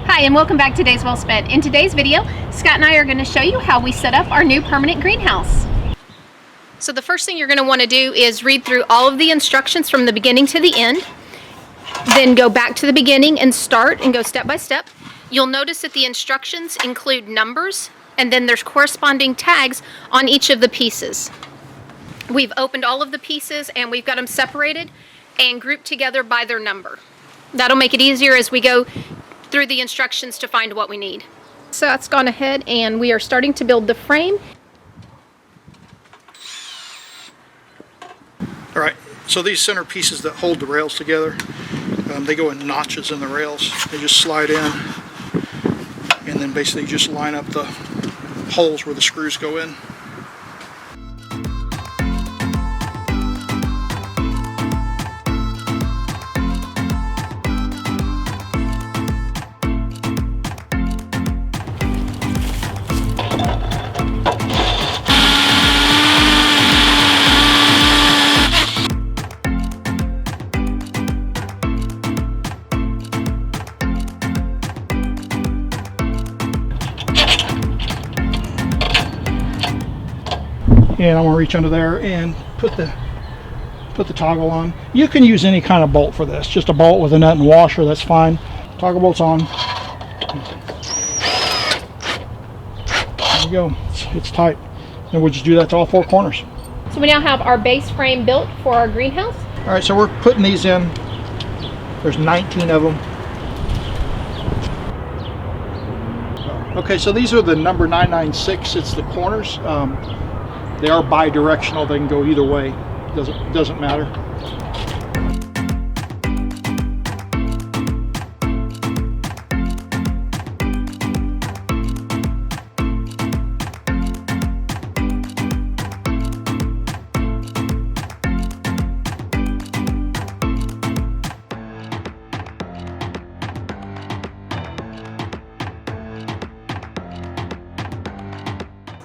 Hi and welcome back to Days Well Spent. In today's video, Scott and I are going to show you how we set up our new permanent greenhouse. So the first thing you're going to want to do is read through all of the instructions from the beginning to the end. Then go back to the beginning and start and go step by step. You'll notice that the instructions include numbers and then there's corresponding tags on each of the pieces. We've opened all of the pieces and we've got them separated and grouped together by their number. That'll make it easier as we go through the instructions to find what we need. So that's gone ahead and we are starting to build the frame. All right, so these center pieces that hold the rails together, they go in notches in the rails. They just slide in and then basically just line up the holes where the screws go in. And I'm gonna reach under there and put the toggle on. You can use any kind of bolt for this, just a bolt with a nut and washer, that's fine. Toggle bolt's on. There we go, it's tight. And we'll just do that to all four corners. So we now have our base frame built for our greenhouse. All right, so we're putting these in. There's 19 of them. Okay, so these are the number 996. It's the corners. They are bi-directional. They can go either way. Doesn't matter.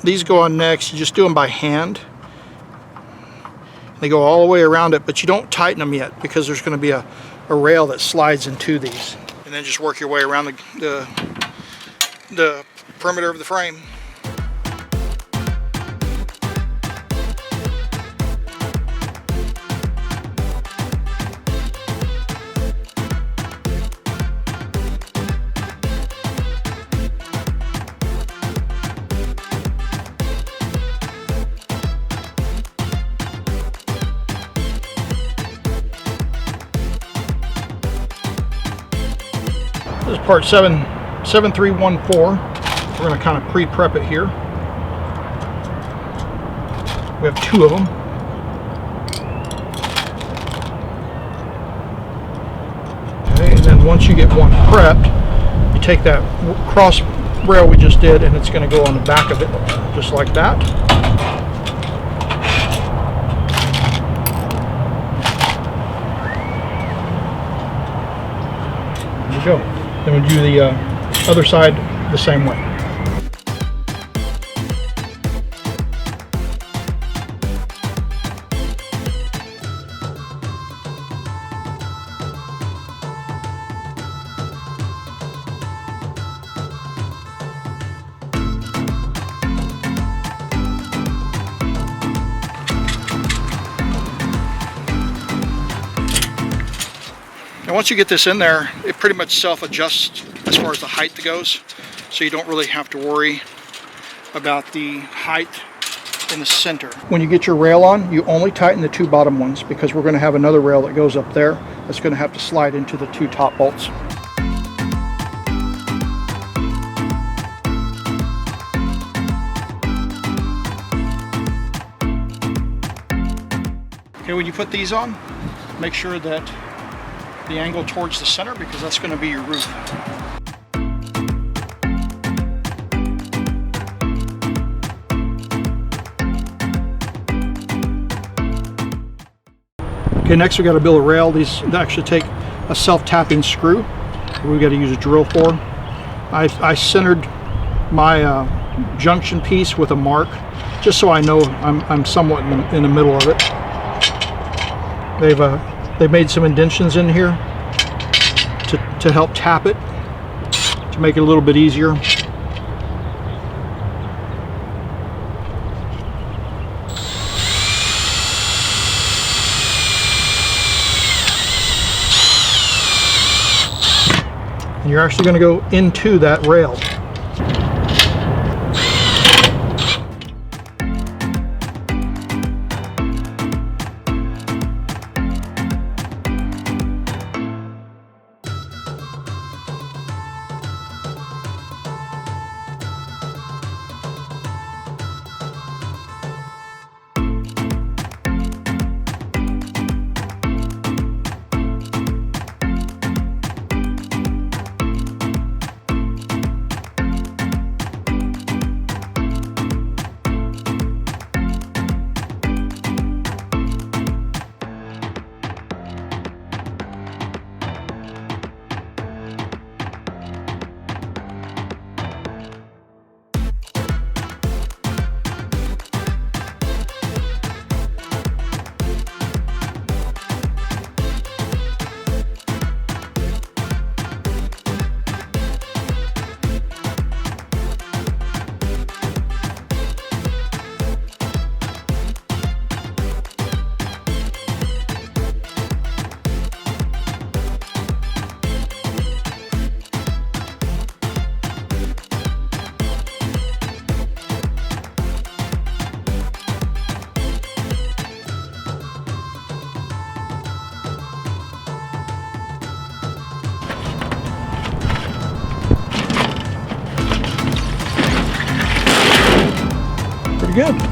These go on next. You just do them by hand. They go all the way around it, but you don't tighten them yet because there's going to be a rail that slides into these. And then just work your way around the perimeter of the frame. This is part 7314. We're going to kind of pre-prep it here. We have two of them. Okay, and then once you get one prepped, you take that cross rail we just did and it's going to go on the back of it, just like that. There we go. Then we do the other side the same way. And once you get this in there, it pretty much self-adjusts as far as the height goes, so you don't really have to worry about the height in the center. When you get your rail on, you only tighten the two bottom ones because we're going to have another rail that goes up there that's going to have to slide into the two top bolts. Okay, when you put these on, make sure that the angle towards the center because that's going to be your roof. Okay, next we got to build a rail. These actually take a self-tapping screw. We got to use a drill for. I centered my junction piece with a mark, just so I know I'm somewhat in the middle of it. They've made some indentions in here to help tap it. to make it a little bit easier. And you're actually going to go into that rail. Pretty good.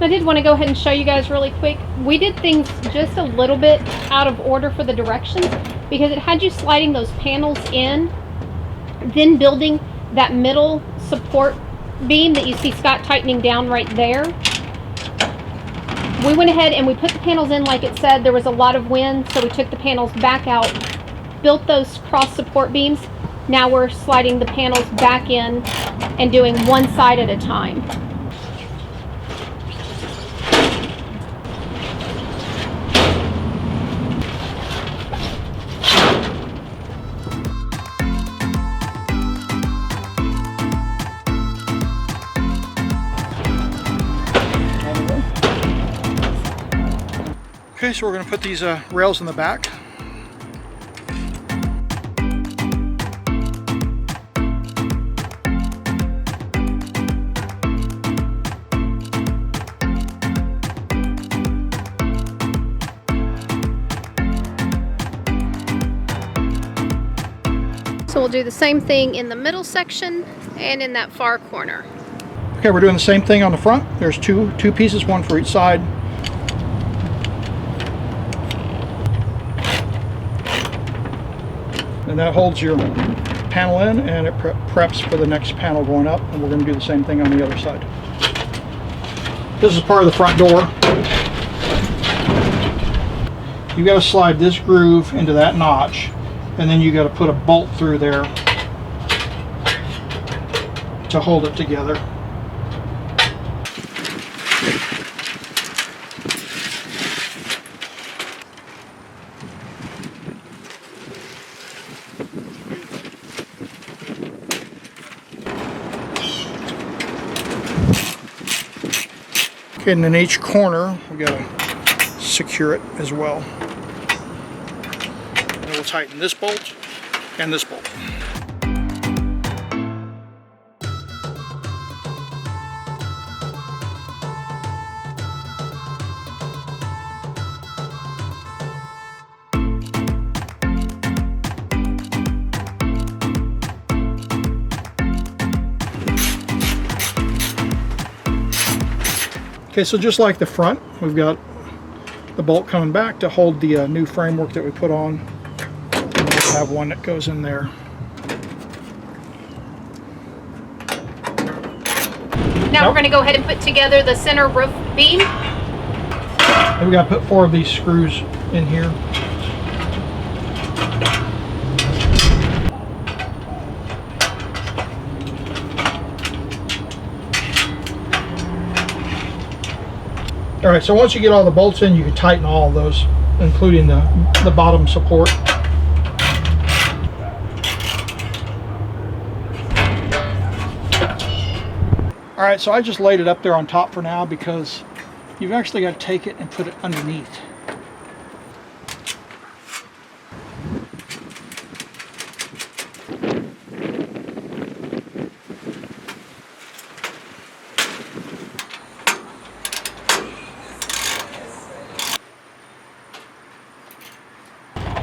I did want to go ahead and show you guys really quick. We did things just a little bit out of order for the directions because it had you sliding those panels in, then building that middle support beam that you see Scott tightening down right there. We went ahead and we put the panels in like it said. There was a lot of wind, so we took the panels back out, built those cross support beams. Now we're sliding the panels back in and doing one side at a time. Okay, so we're going to put these rails in the back. So we'll do the same thing in the middle section and in that far corner. Okay, we're doing the same thing on the front. There's two pieces, one for each side. And that holds your panel in, and it preps for the next panel going up, and we're going to do the same thing on the other side. This is part of the front door. You've got to slide this groove into that notch, and then you got to put a bolt through there to hold it together. Okay, and in each corner, we've got to secure it as well. And we'll tighten this bolt and this bolt. Okay, so just like the front, we've got the bolt coming back to hold the new framework that we put on. have one that goes in there. Now we're going to go ahead and put together the center roof beam. And we got to put 4 of these screws in here. All right, so once you get all the bolts in, you can tighten all of those, including the bottom support. All right, so I just laid it up there on top for now because you've actually got to take it and put it underneath.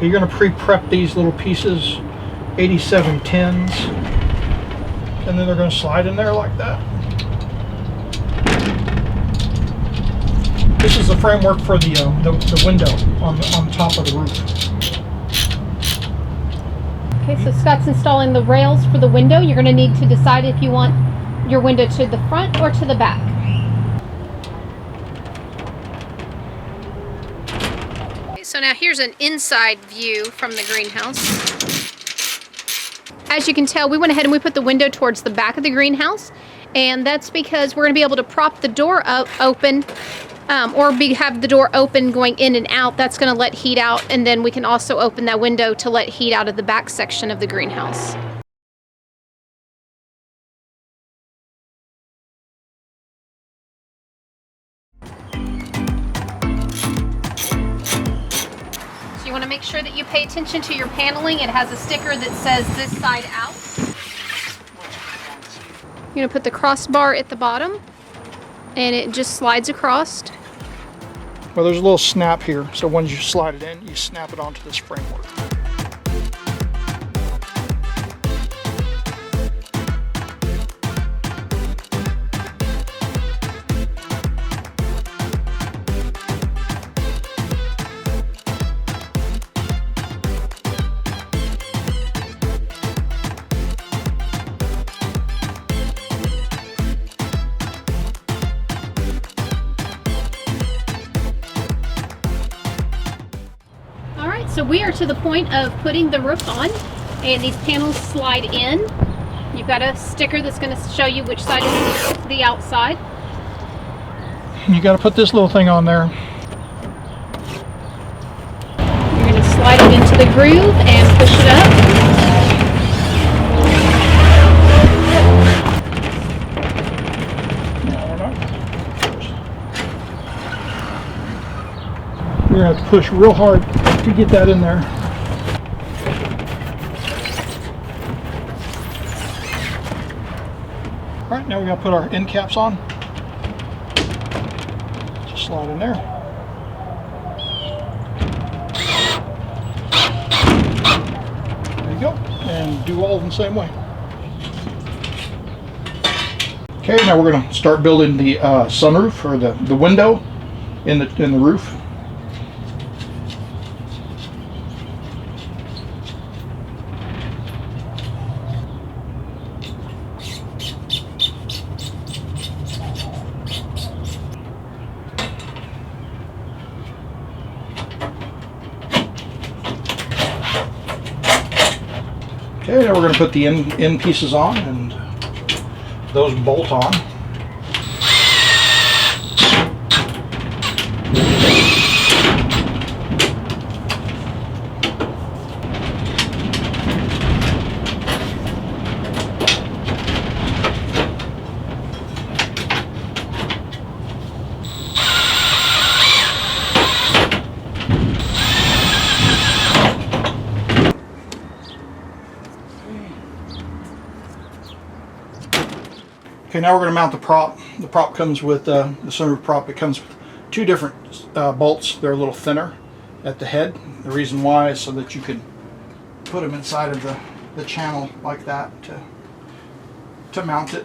You're going to pre-prep these little pieces, 8710s, and then they're going to slide in there like that. This is the framework for the window on top of the roof. Okay, so Scott's installing the rails for the window. You're going to need to decide if you want your window to the front or to the back. Okay, so now here's an inside view from the greenhouse. As you can tell, we went ahead and we put the window towards the back of the greenhouse, and that's because we're going to be able to prop the door open. Have the door open going in and out. That's going to let heat out, and then we can also open that window to let heat out of the back section of the greenhouse. So you want to make sure that you pay attention to your paneling. It has a sticker that says this side out. You're going to put the crossbar at the bottom, and it just slides across. Well, there's a little snap here, so once you slide it in, you snap it onto this framework. So we are to the point of putting the roof on, and these panels slide in. You've got a sticker that's going to show you which side is the outside. You got to put this little thing on there. You're going to slide it into the groove and push it up. You're going to have to push real hard to get that in there. All right, now we got to put our end caps on. Just slide in there. There you go, and do all of them the same way. Okay, now we're going to start building the sunroof, or the window in the roof. Okay, now we're going to put the end pieces on, and those bolt on. Okay, now we're going to mount the prop. The prop comes with the sunroof prop. It comes with 2 different bolts. They're a little thinner at the head. The reason why is so that you can put them inside of the channel like that to mount it.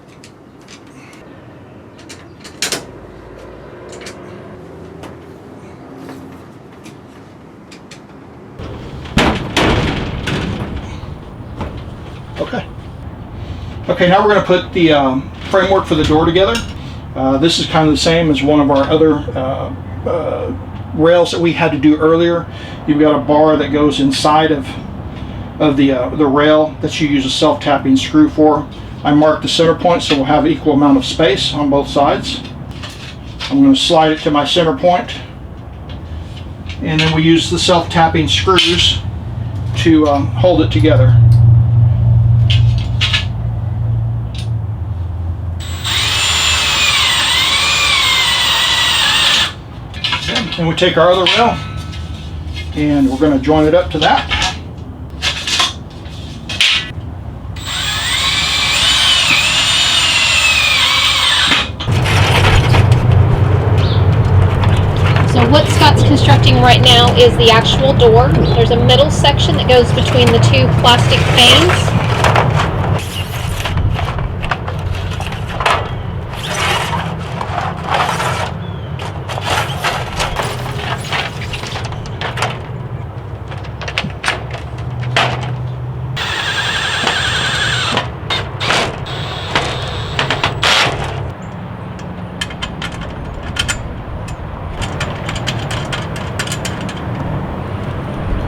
Okay. Okay, now we're going to put the framework for the door together. This is kind of the same as one of our other rails that we had to do earlier. You've got a bar that goes inside of the rail that you use a self-tapping screw for. I marked the center point so we'll have equal amount of space on both sides. I'm going to slide it to my center point, and then we use the self-tapping screws to hold it together. And we take our other rail and we're going to join it up to that. So what Scott's constructing right now is the actual door. There's a middle section that goes between the two plastic panes.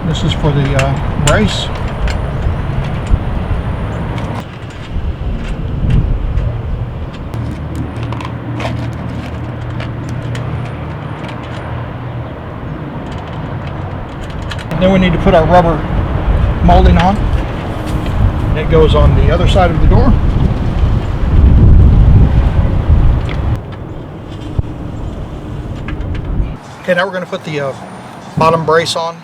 This is for the brace. Then we need to put our rubber molding on. It goes on the other side of the door. Okay, now we're going to put the bottom brace on.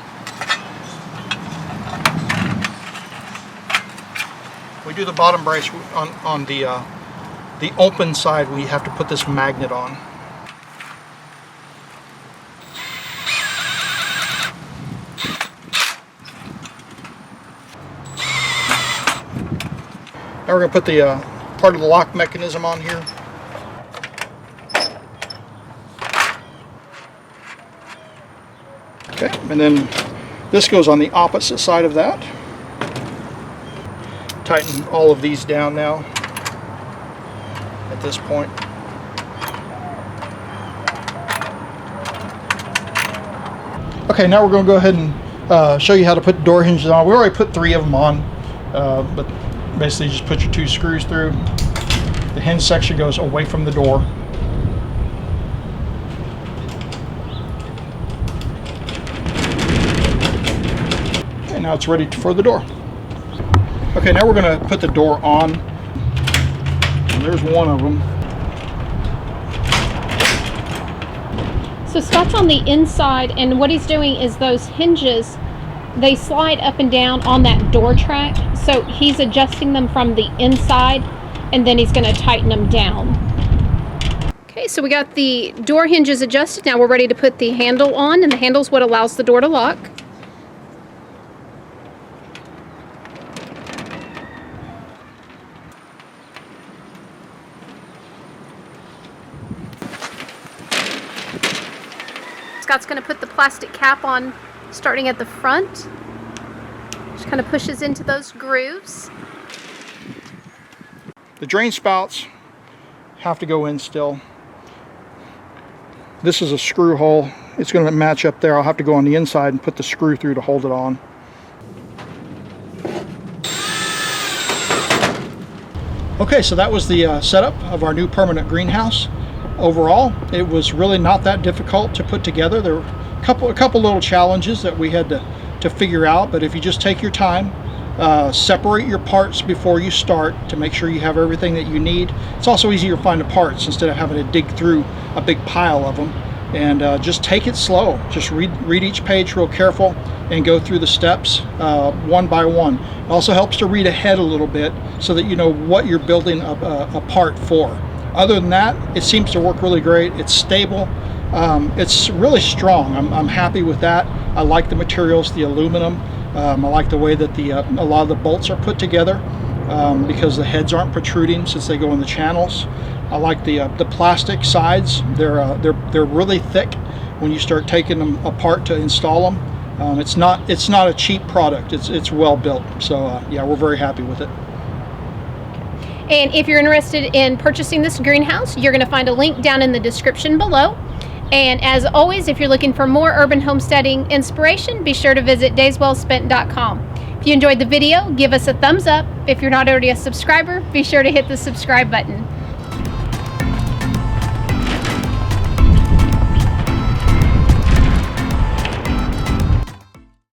We do the bottom brace on the open side. We have to put this magnet on. Now we're going to put the part of the lock mechanism on here. Okay, and then this goes on the opposite side of that. Tighten all of these down now at this point. Okay, now we're going to go ahead and show you how to put door hinges on. We already put 3 of them on, but basically just put your 2 screws through. The hinge section goes away from the door. And now it's ready for the door. Okay, now we're going to put the door on. And there's one of them. So Scott's on the inside, and what he's doing is those hinges, they slide up and down on that door track. So he's adjusting them from the inside, and then he's going to tighten them down. Okay, so we got the door hinges adjusted. Now we're ready to put the handle on, and the handle is what allows the door to lock. Scott's going to put the plastic cap on starting at the front. Just kind of pushes into those grooves. The drain spouts have to go in still. This is a screw hole. It's going to match up there. I'll have to go on the inside and put the screw through to hold it on. Okay, so that was the setup of our new permanent greenhouse. Overall, it was really not that difficult to put together. There were a couple little challenges that we had to figure out, but if you just take your time, separate your parts before you start to make sure you have everything that you need. It's also easier to find the parts instead of having to dig through a big pile of them. And just take it slow. Just read each page real careful and go through the steps one by one. It also helps to read ahead a little bit so that you know what you're building a part for. Other than that, it seems to work really great. It's stable. It's really strong. I'm happy with that. I like the materials, the aluminum. I like the way that a lot of the bolts are put together because the heads aren't protruding since they go in the channels. I like the plastic sides. They're really thick when you start taking them apart to install them. It's not a cheap product. It's well built. So yeah, we're very happy with it. And if you're interested in purchasing this greenhouse, you're going to find a link down in the description below. And as always, if you're looking for more urban homesteading inspiration, be sure to visit dayswellspent.com. If you enjoyed the video, give us a thumbs up. If you're not already a subscriber, be sure to hit the subscribe button.